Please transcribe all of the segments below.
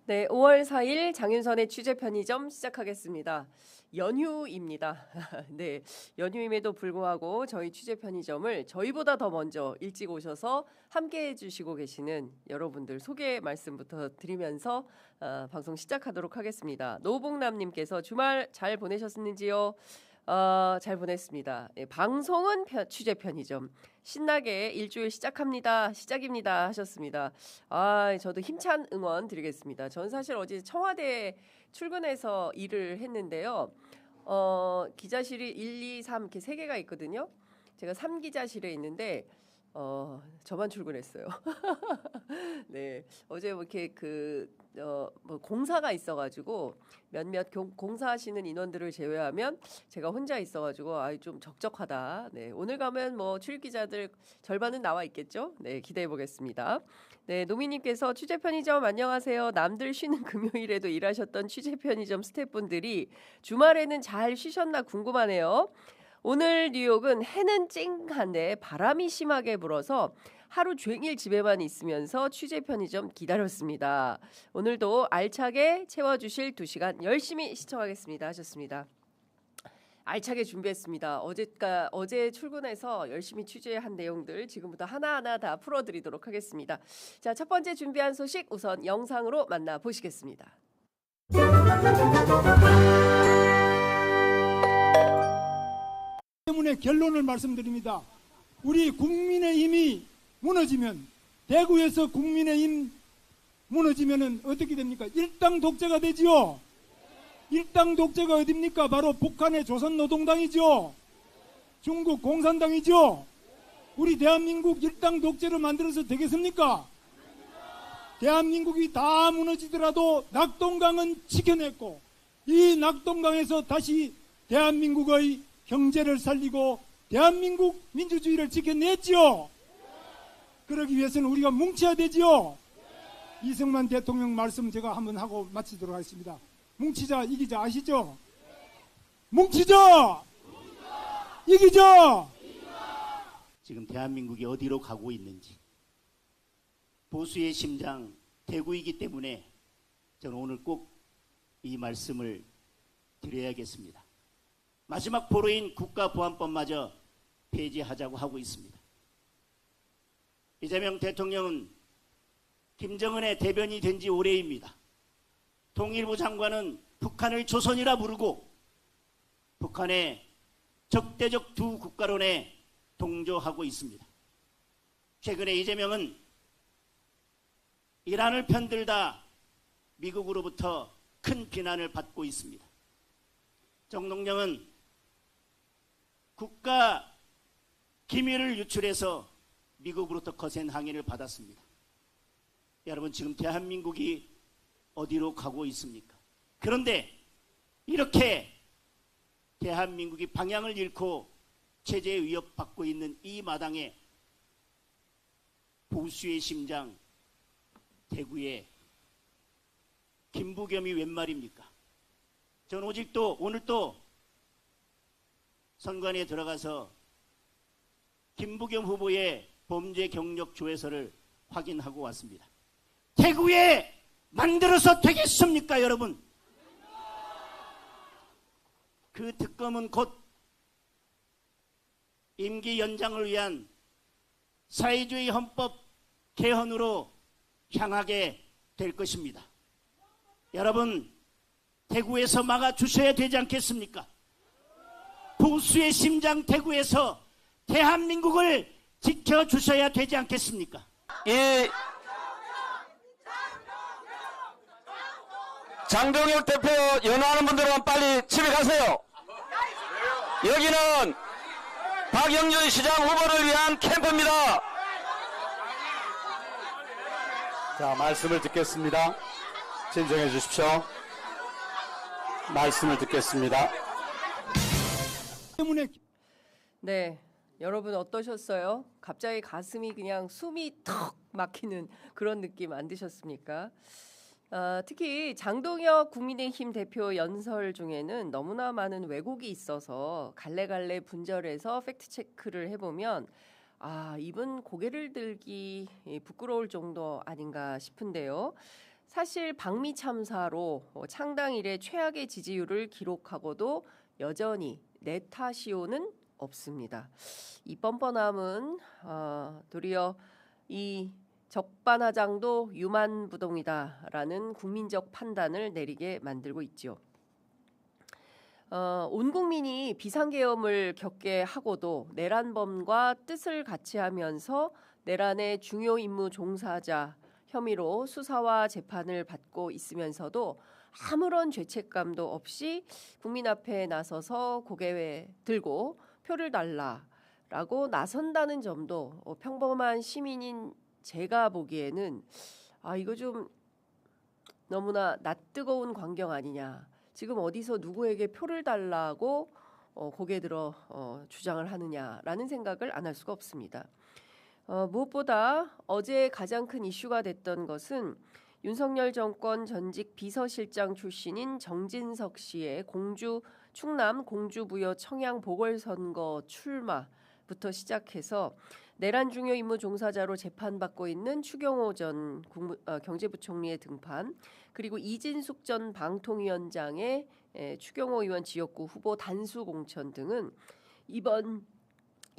네, 5월 4일 장윤선의 취재 편의점 시작하겠습니다. 연휴입니다. 네, 연휴임에도 불구하고 저희 취재 편의점을 저희보다 더 먼저 일찍 오셔서 함께 해주시고 계시는 여러분들 소개 말씀부터 드리면서 방송 시작하도록 하겠습니다. 노봉남님께서 주말 잘 보내셨는지요? 잘 보냈습니다. 예, 방송은 취재 편의점 신나게 일주일 시작입니다 하셨습니다. 저도 힘찬 응원 드리겠습니다. 전 사실 어제 청와대 출근해서 일을 했는데요. 기자실이 1, 2, 3 이렇게 세 개가 있거든요. 제가 3기자실에 있는데 저만 출근했어요. 네, 어제 뭐 이렇게 뭐 공사가 있어가지고 몇몇 공사하시는 인원들을 제외하면 제가 혼자 있어가지고 좀 적적하다. 네, 오늘 가면 뭐 출입 기자들 절반은 나와 있겠죠. 네, 기대해 보겠습니다. 네, 노미님께서 취재 편의점 안녕하세요. 남들 쉬는 금요일에도 일하셨던 취재 편의점 스태프분들이 주말에는 잘 쉬셨나 궁금하네요. 오늘 뉴욕은 해는 쨍한데 바람이 심하게 불어서 하루 종일 집에만 있으면서 취재 편의점 기다렸습니다. 오늘도 알차게 채워주실 2시간 열심히 시청하겠습니다 하셨습니다. 알차게 준비했습니다. 어제 출근해서 열심히 취재한 내용들 지금부터 하나하나 다 풀어드리도록 하겠습니다. 자, 첫 번째 준비한 소식 우선 영상으로 만나보시겠습니다. 때문에 결론을 말씀드립니다. 우리 국민의힘이 무너지면, 대구에서 국민의힘 무너지면 어떻게 됩니까? 일당 독재가 되지요. 일당 독재가 어딥니까? 바로 북한의 조선노동당이죠. 중국 공산당이죠. 우리 대한민국 일당 독재를 만들어서 되겠습니까? 대한민국이 다 무너지더라도 낙동강은 지켜냈고, 이 낙동강에서 다시 대한민국의 경제를 살리고 대한민국 민주주의를 지켜냈지요. 그러기 위해서는 우리가 뭉쳐야 되지요. 이승만 대통령 말씀 제가 한번 하고 마치도록 하겠습니다. 뭉치자 이기자 아시죠? 뭉치자 이기자. 지금 대한민국이 어디로 가고 있는지, 보수의 심장 대구이기 때문에 저는 오늘 꼭 이 말씀을 드려야겠습니다. 마지막 포로인 국가보안법마저 폐지하자고 하고 있습니다. 이재명 대통령은 김정은의 대변이 된 지 오래입니다. 통일부 장관은 북한을 조선이라 부르고 북한의 적대적 두 국가론에 동조하고 있습니다. 최근에 이재명은 이란을 편들다 미국으로부터 큰 비난을 받고 있습니다. 정동영은 국가 기밀을 유출해서 미국으로부터 거센 항의를 받았습니다. 여러분, 지금 대한민국이 어디로 가고 있습니까? 그런데 이렇게 대한민국이 방향을 잃고 체제에 위협받고 있는 이 마당에 보수의 심장 대구에 김부겸이 웬 말입니까? 저는 오늘 또 선관위에 들어가서 김부겸 후보의 범죄 경력 조회서를 확인하고 왔습니다. 대구에 만들어서 되겠습니까, 여러분? 그 특검은 곧 임기 연장을 위한 사회주의 헌법 개헌으로 향하게 될 것입니다. 여러분, 대구에서 막아주셔야 되지 않겠습니까? 보수의 심장 대구에서 대한민국을 지켜주셔야 되지 않겠습니까? 이 장동혁 대표 연호하는 분들은 빨리 집에 가세요. 여기는 박영준 시장 후보를 위한 캠프입니다. 자, 말씀을 듣겠습니다. 진정해 주십시오. 말씀을 듣겠습니다. 때문에 네, 여러분 어떠셨어요? 갑자기 가슴이 그냥 숨이 턱 막히는 그런 느낌 안 드셨습니까? 특히 장동혁 국민의힘 대표 연설 중에는 너무나 많은 왜곡이 있어서 갈래갈래 분절해서 팩트체크를 해보면 이분 고개를 들기 부끄러울 정도 아닌가 싶은데요. 사실 방미 참사로 창당 이래 최악의 지지율을 기록하고도 여전히 내 탓이오는 없습니다. 이 뻔뻔함은 도리어 이 적반하장도 유만부동이다라는 국민적 판단을 내리게 만들고 있죠. 온 국민이 비상계엄을 겪게 하고도 내란범과 뜻을 같이 하면서 내란의 중요 임무 종사자 혐의로 수사와 재판을 받고 있으면서도 아무런 죄책감도 없이 국민 앞에 나서서 고개 들고 표를 달라라고 나선다는 점도 평범한 시민인 제가 보기에는 이거 좀 너무나 낯뜨거운 광경 아니냐. 지금 어디서 누구에게 표를 달라고 고개 들어 주장을 하느냐라는 생각을 안 할 수가 없습니다. 무엇보다 어제 가장 큰 이슈가 됐던 것은 윤석열 정권 전직 비서실장 출신인 정진석 씨의 충남 공주부여 청양 보궐선거 출마부터 시작해서 내란 중요 임무 종사자로 재판받고 있는 추경호 전 경제부총리의 등판, 그리고 이진숙 전 방통위원장의 추경호 의원 지역구 후보 단수 공천 등은 이번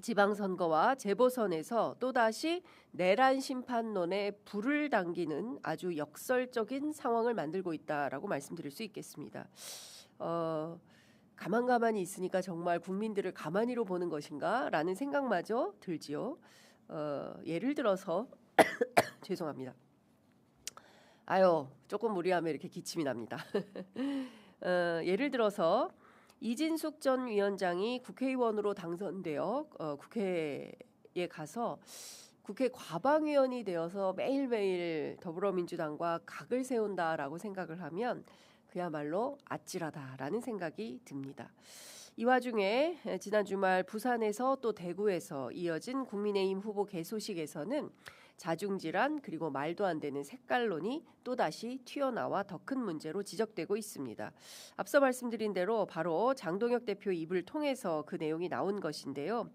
지방선거와 재보선에서 또다시 내란 심판론에 불을 당기는 아주 역설적인 상황을 만들고 있다라고 말씀드릴 수 있겠습니다. 가만히 있으니까 정말 국민들을 가만히로 보는 것인가 라는 생각마저 들지요. 예를 들어서 죄송합니다. 조금 무리하면 이렇게 기침이 납니다. 예를 들어서 이진숙 전 위원장이 국회의원으로 당선되어 국회에 가서 국회 과방위원이 되어서 매일매일 더불어민주당과 각을 세운다라고 생각을 하면 그야말로 아찔하다라는 생각이 듭니다. 이 와중에 지난 주말 부산에서 또 대구에서 이어진 국민의힘 후보 개소식에서는 자중질환 그리고 말도 안 되는 색깔론이 또다시 튀어나와 더 큰 문제로 지적되고 있습니다. 앞서 말씀드린 대로 바로 장동혁 대표 입을 통해서 그 내용이 나온 것인데요.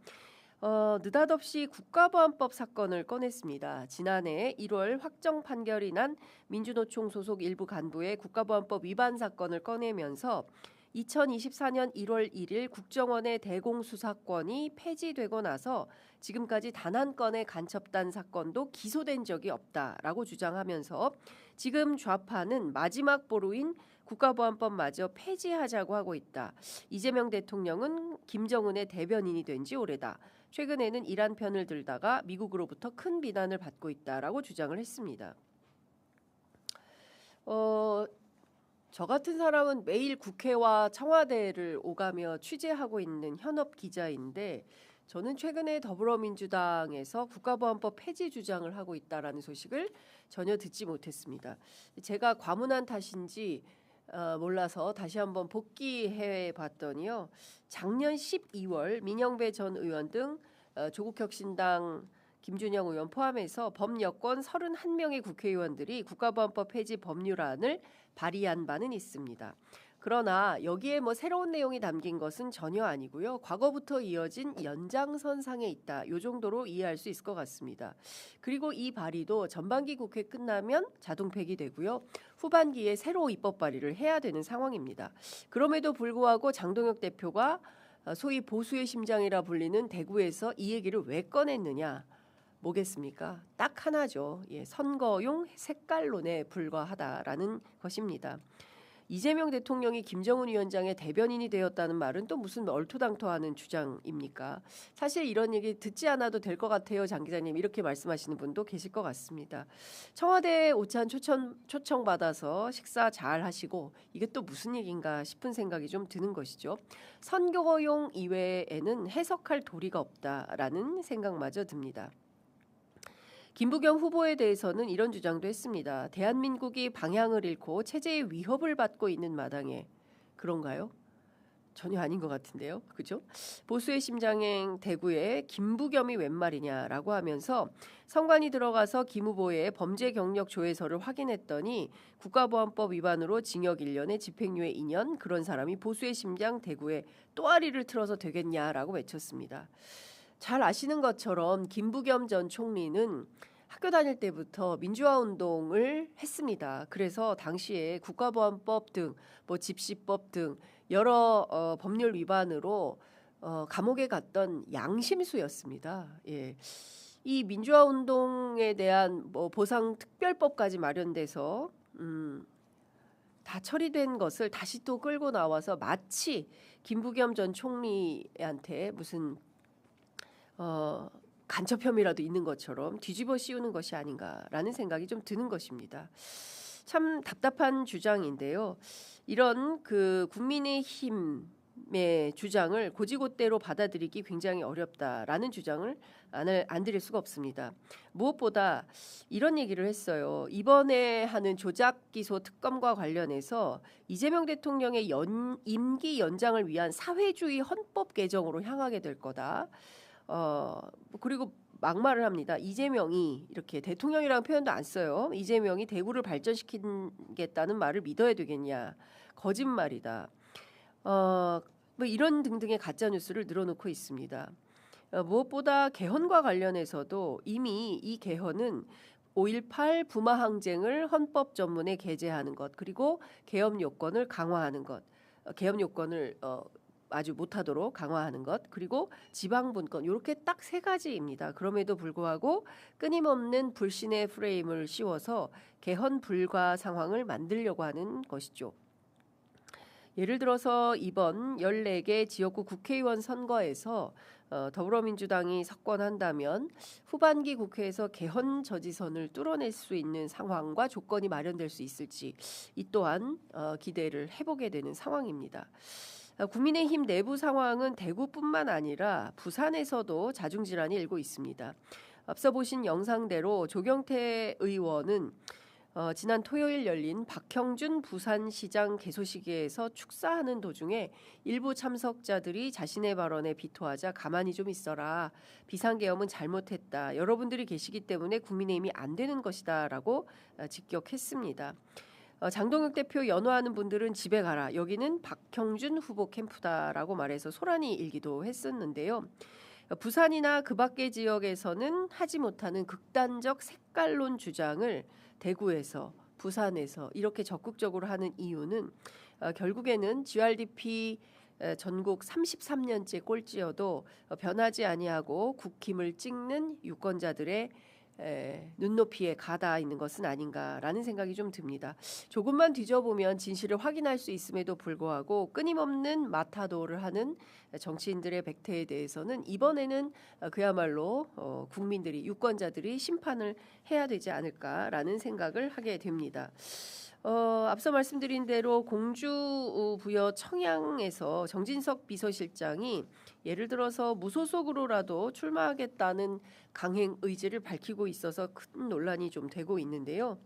느닷없이 국가보안법 사건을 꺼냈습니다. 지난해 1월 확정 판결이 난 민주노총 소속 일부 간부의 국가보안법 위반 사건을 꺼내면서 2024년 1월 1일 국정원의 대공수사권이 폐지되고 나서 지금까지 단 한 건의 간첩단 사건도 기소된 적이 없다라고 주장하면서 지금 좌파는 마지막 보루인 국가보안법마저 폐지하자고 하고 있다. 이재명 대통령은 김정은의 대변인이 된 지 오래다. 최근에는 이란 편을 들다가 미국으로부터 큰 비난을 받고 있다라고 주장을 했습니다. 저 같은 사람은 매일 국회와 청와대를 오가며 취재하고 있는 현업 기자인데 저는 최근에 더불어민주당에서 국가보안법 폐지 주장을 하고 있다라는 소식을 전혀 듣지 못했습니다. 제가 과문한 탓인지 몰라서 다시 한번 복기해 봤더니요. 작년 12월 민영배 전 의원 등 조국혁신당 김준영 의원 포함해서 범여권 31명의 국회의원들이 국가보안법 폐지 법률안을 발의한 바는 있습니다. 그러나 여기에 새로운 내용이 담긴 것은 전혀 아니고요. 과거부터 이어진 연장선상에 있다. 이 정도로 이해할 수 있을 것 같습니다. 그리고 이 발의도 전반기 국회 끝나면 자동 폐기되고요. 후반기에 새로 입법 발의를 해야 되는 상황입니다. 그럼에도 불구하고 장동혁 대표가 소위 보수의 심장이라 불리는 대구에서 이 얘기를 왜 꺼냈느냐. 뭐겠습니까? 딱 하나죠. 선거용 색깔론에 불과하다라는 것입니다. 이재명 대통령이 김정은 위원장의 대변인이 되었다는 말은 또 무슨 얼토당토하는 주장입니까? 사실 이런 얘기 듣지 않아도 될 것 같아요, 장 기자님. 이렇게 말씀하시는 분도 계실 것 같습니다. 청와대 오찬 초청받아서 식사 잘 하시고 이게 또 무슨 얘기인가 싶은 생각이 좀 드는 것이죠. 선거용 이외에는 해석할 도리가 없다라는 생각마저 듭니다. 김부겸 후보에 대해서는 이런 주장도 했습니다. 대한민국이 방향을 잃고 체제의 위협을 받고 있는 마당에 그런가요? 전혀 아닌 것 같은데요. 그죠? 보수의 심장행 대구에 김부겸이 웬 말이냐라고 하면서 선관위 들어가서 김 후보의 범죄 경력 조회서를 확인했더니 국가보안법 위반으로 징역 1년에 집행유예 2년 그런 사람이 보수의 심장 대구에 또아리를 틀어서 되겠냐라고 외쳤습니다. 잘 아시는 것처럼 김부겸 전 총리는 학교 다닐 때부터 민주화 운동을 했습니다. 그래서 당시에 국가보안법 등 뭐 집시법 등 여러 법률 위반으로 감옥에 갔던 양심수였습니다. 예. 이 민주화 운동에 대한 뭐 보상 특별법까지 마련돼서 다 처리된 것을 다시 또 끌고 나와서 마치 김부겸 전 총리한테 무슨 간첩 혐의라도 있는 것처럼 뒤집어 씌우는 것이 아닌가라는 생각이 좀 드는 것입니다. 참 답답한 주장인데요. 이런 그 국민의힘의 주장을 고지고대로 받아들이기 굉장히 어렵다라는 주장을 안 드릴 수가 없습니다. 무엇보다 이런 얘기를 했어요. 이번에 하는 조작 기소 특검과 관련해서 이재명 대통령의 임기 연장을 위한 사회주의 헌법 개정으로 향하게 될 거다. 그리고 막말을 합니다. 이재명이 이렇게 대통령이라는 표현도 안 써요. 이재명이 대구를 발전시키겠다는 말을 믿어야 되겠냐. 거짓말이다. 뭐 이런 등등의 가짜 뉴스를 늘어놓고 있습니다. 무엇보다 개헌과 관련해서도 이미 이 개헌은 5.18 부마 항쟁을 헌법 전문에 게재하는 것, 그리고 계엄 요건을 강화하는 것, 계엄 요건을 아주 못하도록 강화하는 것, 그리고 지방분권, 이렇게 딱 세 가지입니다. 그럼에도 불구하고 끊임없는 불신의 프레임을 씌워서 개헌 불가 상황을 만들려고 하는 것이죠. 예를 들어서 이번 14개 지역구 국회의원 선거에서 더불어민주당이 석권한다면 후반기 국회에서 개헌 저지선을 뚫어낼 수 있는 상황과 조건이 마련될 수 있을지 이 또한 기대를 해보게 되는 상황입니다. 국민의힘 내부 상황은 대구뿐만 아니라 부산에서도 자중질환이 일고 있습니다. 앞서 보신 영상대로 조경태 의원은 지난 토요일 열린 박형준 부산시장 개소식에서 축사하는 도중에 일부 참석자들이 자신의 발언에 비토하자 가만히 좀 있어라. 비상계엄은 잘못했다. 여러분들이 계시기 때문에 국민의힘이 안 되는 것이다 라고 직격했습니다. 장동혁 대표 연호하는 분들은 집에 가라. 여기는 박형준 후보 캠프다라고 말해서 소란이 일기도 했었는데요. 부산이나 그 밖의 지역에서는 하지 못하는 극단적 색깔론 주장을 대구에서 부산에서 이렇게 적극적으로 하는 이유는 결국에는 GRDP 전국 33년째 꼴찌여도 변하지 아니하고 국힘을 찍는 유권자들의 눈높이에 가다 있는 것은 아닌가라는 생각이 좀 듭니다. 조금만 뒤져보면 진실을 확인할 수 있음에도 불구하고 끊임없는 마타도를 하는 정치인들의 백태에 대해서는 이번에는 그야말로 국민들이 유권자들이 심판을 해야 되지 않을까라는 생각을 하게 됩니다. 앞서 말씀드린 대로 공주부여 청양에서 정진석 비서실장이 예를 들어서 무소속으로라도 출마하겠다는 강행 의지를 밝히고 있어서 큰 논란이 좀 되고 있는데요.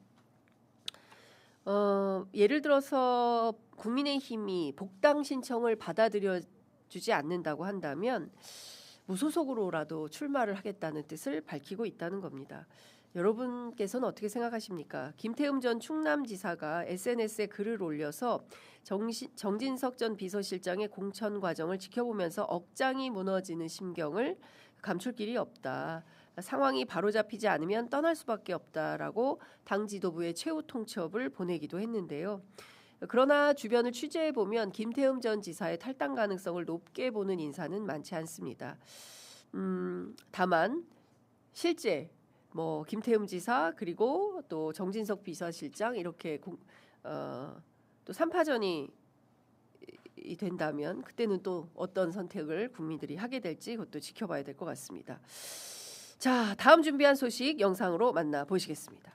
예를 들어서 국민의힘이 복당 신청을 받아들여 주지 않는다고 한다면 무소속으로라도 출마를 하겠다는 뜻을 밝히고 있다는 겁니다. 여러분께서는 어떻게 생각하십니까? 김태흠 전 충남지사가 SNS에 글을 올려서 정진석 전 비서실장의 공천 과정을 지켜보면서 억장이 무너지는 심경을 감출 길이 없다. 상황이 바로잡히지 않으면 떠날 수밖에 없다라고 당 지도부에 최후 통첩을 보내기도 했는데요. 그러나 주변을 취재해보면 김태흠 전 지사의 탈당 가능성을 높게 보는 인사는 많지 않습니다. 다만 실제 뭐 김태흠 지사 그리고 또 정진석 비서실장 이렇게 또 3파전이 된다면 그때는 또 어떤 선택을 국민들이 하게 될지 그것도 지켜봐야 될 것 같습니다. 자, 다음 준비한 소식 영상으로 만나보시겠습니다.